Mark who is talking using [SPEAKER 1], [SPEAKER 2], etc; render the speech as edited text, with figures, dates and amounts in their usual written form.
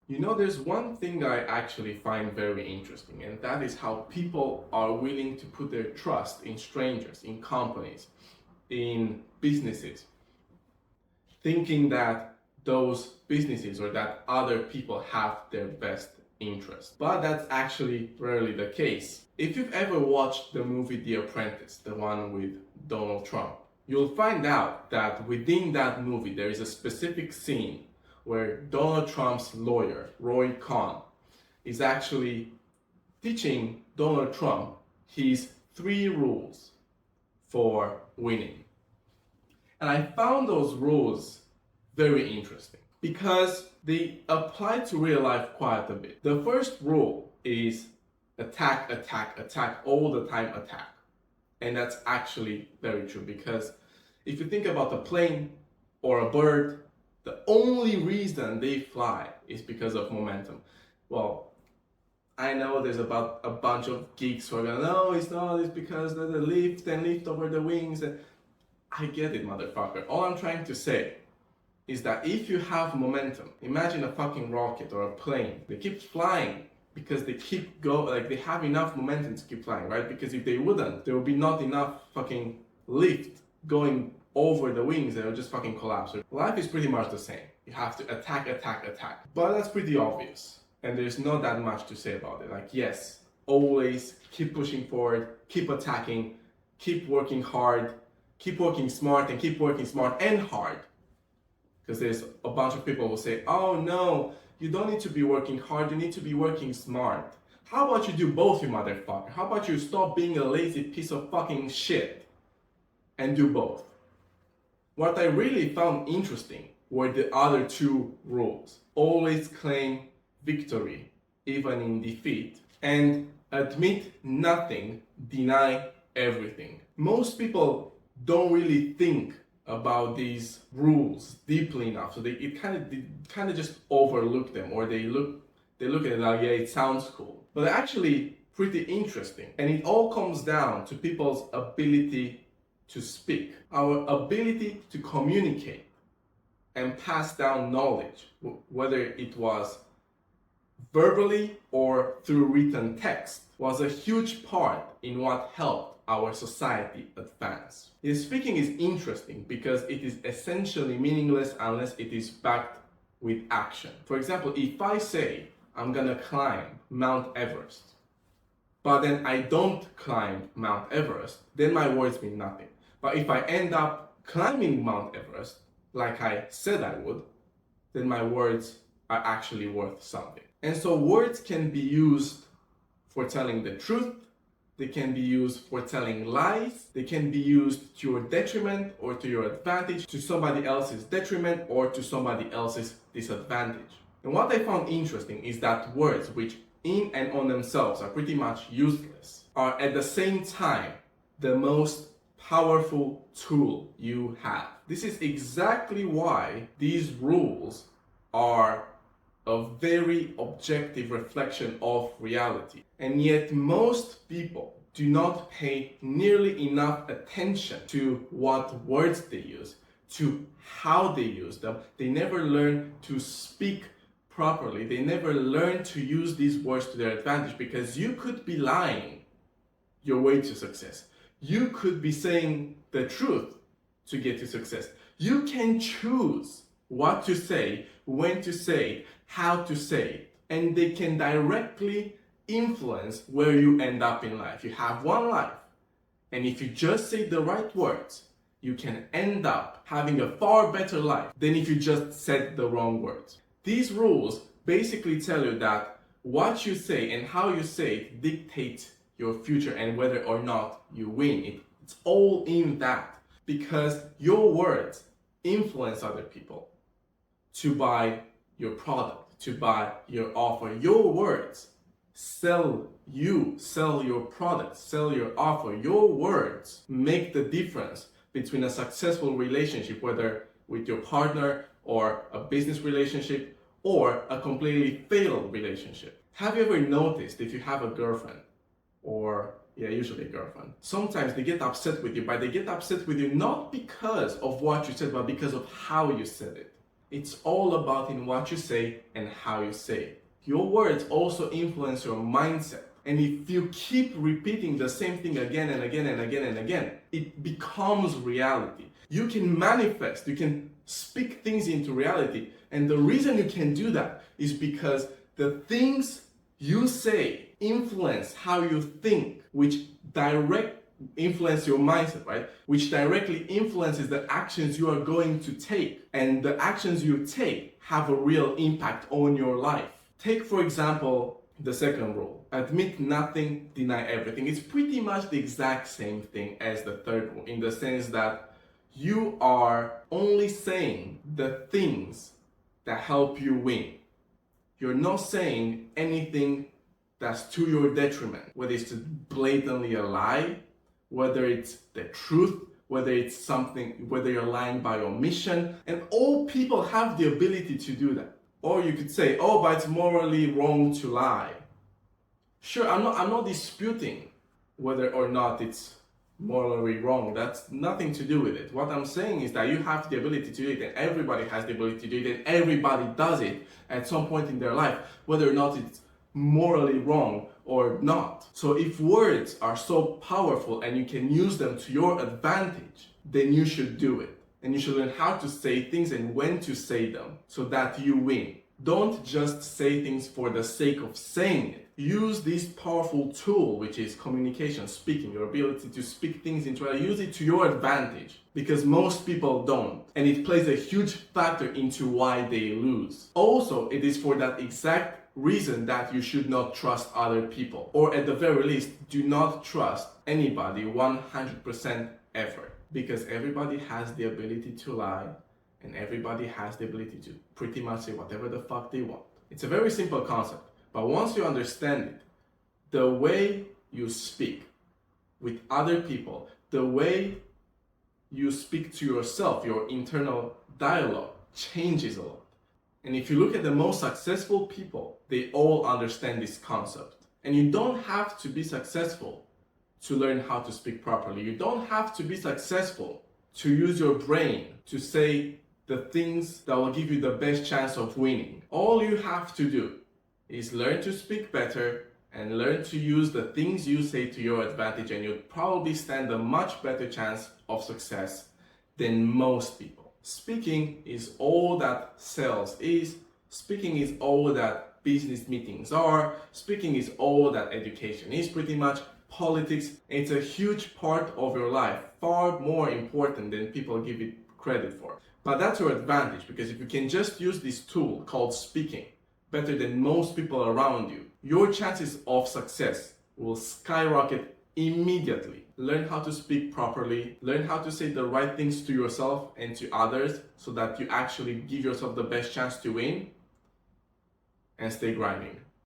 [SPEAKER 1] You know, there's one thing I actually find very interesting, and that is how people are willing to put their trust in strangers, in companies, in businesses, thinking that those businesses or that other people have their best interest. But that's actually rarely the case. If you've ever watched the movie The Apprentice, the one with Donald Trump, you'll find out that within that movie there is a specific scene where Donald Trump's lawyer, Roy Cohn, is actually teaching Donald Trump his 3 rules for winning. And I found those rules very interesting because they apply to real life quite a bit. The first rule is attack, attack, attack, all the time attack. And that's actually very true because if you think about a plane or a bird, the only reason they fly is because of momentum. Well, I know there's about a bunch of geeks who are going, no, it's not, it's because of the lift and lift over the wings. And I get it, motherfucker. All I'm trying to say is that if you have momentum, imagine a fucking rocket or a plane. They keep flying because they keep they have enough momentum to keep flying, right? Because if they wouldn't, there would be not enough fucking lift going over the wings and it would just fucking collapse. Life is pretty much the same. You have to attack, attack, attack. But that's pretty obvious. And there's not that much to say about it. Like, yes, always keep pushing forward, keep attacking, keep working hard, keep working smart, and keep working smart and hard. Because there's a bunch of people who say, oh no, you don't need to be working hard, you need to be working smart. How about you do both, you motherfucker? How about you stop being a lazy piece of fucking shit and do both? What I really found interesting were the other 2 rules. Always claim victory, even in defeat, and admit nothing, deny everything. Most people don't really think about these rules deeply enough, so they kind of just overlook them, or they look at it like, yeah, it sounds cool, but they're actually pretty interesting. And it all comes down to people's ability to speak, our ability to communicate and pass down knowledge, whether it was verbally or through written text, was a huge part in what helped our society advance. Speaking is interesting because it is essentially meaningless unless it is backed with action. For example, if I say I'm gonna climb Mount Everest, but then I don't climb Mount Everest, then my words mean nothing. But if I end up climbing Mount Everest, like I said I would, then my words are actually worth something. And so words can be used for telling the truth, they can be used for telling lies, they can be used to your detriment or to your advantage, to somebody else's detriment or to somebody else's disadvantage. And what I found interesting is that words, which in and on themselves are pretty much useless, are at the same time the most powerful tool you have. This is exactly why these rules are a very objective reflection of reality. And yet most people do not pay nearly enough attention to what words they use, to how they use them. They never learn to speak properly. They never learn to use these words to their advantage, because you could be lying your way to success. You could be saying the truth to get to success. You can choose what to say, when to say it, how to say it, and they can directly influence where you end up in life. You have one life, and if you just say the right words, you can end up having a far better life than if you just said the wrong words. These rules basically tell you that what you say and how you say it dictates your future and whether or not you win. It's all in that, because your words influence other people to buy your product, to buy your offer. Your words sell you, sell your product, sell your offer. Your words make the difference between a successful relationship, whether with your partner or a business relationship or a completely failed relationship. Have you ever noticed, if you have a girlfriend, or usually a girlfriend, sometimes they get upset with you, but they get upset with you not because of what you said, but because of how you said it. It's all about in what you say and how you say it. Your words also influence your mindset. And if you keep repeating the same thing again and again and again and again, it becomes reality. You can manifest, you can speak things into reality. And the reason you can do that is because the things you say influence how you think, which direct influence your mindset, right? Which directly influences the actions you are going to take. And the actions you take have a real impact on your life. Take, for example, the second rule. Admit nothing, deny everything. It's pretty much the exact same thing as the third rule, in the sense that you are only saying the things that help you win. You're not saying anything that's to your detriment, whether it's blatantly a lie, whether it's the truth, whether it's something, whether you're lying by omission. And all people have the ability to do that. Or you could say, oh, but it's morally wrong to lie. Sure, I'm not disputing whether or not it's morally wrong. That's nothing to do with it. What I'm saying is that you have the ability to do it, and everybody has the ability to do it, and everybody does it at some point in their life, whether or not it's morally wrong or not. So if words are so powerful and you can use them to your advantage, then you should do it. And you should learn how to say things and when to say them so that you win. Don't just say things for the sake of saying it. Use this powerful tool, which is communication, speaking, your ability to speak things into it. Use it to your advantage, because most people don't. And it plays a huge factor into why they lose. Also, it is for that exact reason that you should not trust other people. Or at the very least, do not trust anybody 100% ever. Because everybody has the ability to lie, and everybody has the ability to pretty much say whatever the fuck they want. It's a very simple concept, but once you understand it, the way you speak with other people, the way you speak to yourself, your internal dialogue changes a lot. And if you look at the most successful people, they all understand this concept. And you don't have to be successful to learn how to speak properly. You don't have to be successful to use your brain to say the things that will give you the best chance of winning. All you have to do is learn to speak better and learn to use the things you say to your advantage, and you'll probably stand a much better chance of success than most people. Speaking is all that sales is. Speaking is all that business meetings are. Speaking is all that education is, pretty much. Politics, it's a huge part of your life, far more important than people give it credit for. But that's your advantage, because if you can just use this tool called speaking better than most people around you, your chances of success will skyrocket immediately. Learn how to speak properly, learn how to say the right things to yourself and to others so that you actually give yourself the best chance to win, and stay grinding.